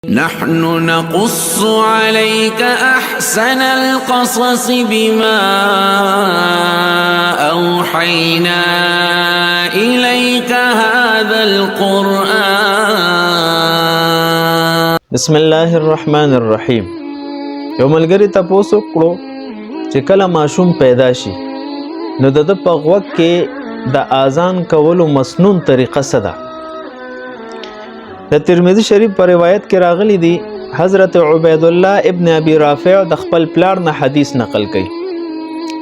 نحن نقص عليك أحسن القصص بما أوحينا إليك هذا القرآن. بسم الله الرحمن الرحیم. یو ملګری تاسو کړو چې کله ماشوم پیدا شي نو د په غوږ کې د اذان کولو مسنون طریقه څه ده؟ د ترمذی شریف پر روایت کې راغلی دی حضرت عبید الله ابن ابي رافع د خپل پلار نه حدیث نقل کړي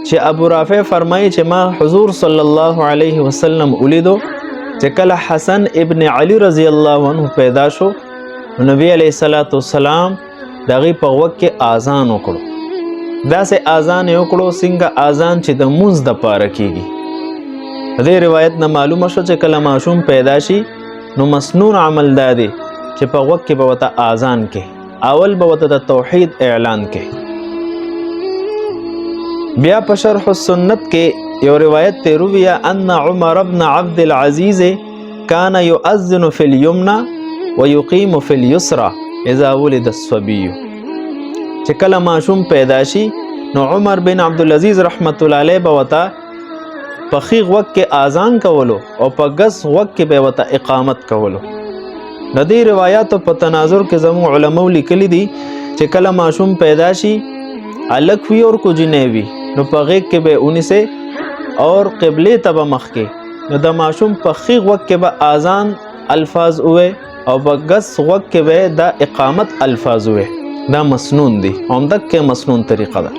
چې ابو رافع فرمایي چې ما حضور صلی الله علیه وسلم ولیدو چې کله حسن ابن علی رضی الله عنه پیدا شو نبی علیہ الصلوۃ والسلام دغه په وخت کې اذان وکړو. داسې اذان وکړو څنګه اذان چې د مونږ د پاره کیږي. دې روایت نه معلومه شو چې کله ماشوم پیدا شي نو مسنون عمل دادی چې په وخت کې به وته اذان کې اول به وته د توحید اعلان کې. بیا په شرح السنت کې یو روایت ته رویه ان عمر ابن عبد العزيز كان يؤذن في اليمنى ويقيم في اليسرى اذا ولد الصبي. چې کله ماشوم پیدا شي نو عمر بن عبد العزيز رحمت الله علیه به وته په خیغ وخت کې اذان کولو او په ګس وخت کې به وته اقامت کولو. د دې روایتو په تناظر کې زموږ علماء لیکلي دي چې کله ماشوم پیدا شي الک وی اور کو جنوي نو په غیږ کې به اونیسه اور قبله ته مخ کې نو د ماشوم په خیغ وخت کې به اذان الفاظ وې او په ګس وخت کې به د اقامت الفاظ وې. دا مسنون دي همدک کې مسنون طریقه ده.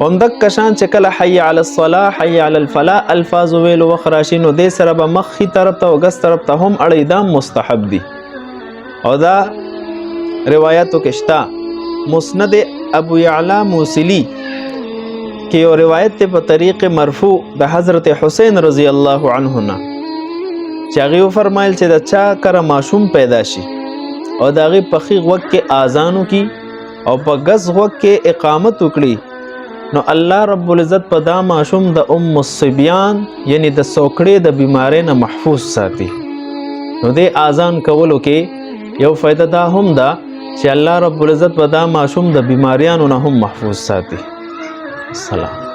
همدک کشان چې کله حي علی الصلاة حي علی الفلاح الفاظ ویلو وخراشي نو دې سره به مخې طرف ته او ګس طرف ته هم اړې دا مستحب دي او دا روایتو کې شته. مسند ابو یعلا موصلی کې یو روایت ته په طریق مرفوع د حضرت حسین رضی الله عنه نه چې هغه فرمایل چې د چا کره ماشوم پیدا شي او د هغې په خیغ وخت کې اذان وکړي او په ګس وخت کې اقامت وکړي نو الله رب العزت په دا ماشوم د الصبیان یعنی د سوکړې د بیماری نه محفوظ ساتي. نو دې اذان کولو کې یو فائدہ دا هم ده چې الله رب العزت په دا ماشوم د بیماریانو نه هم محفوظ ساتي. السلام.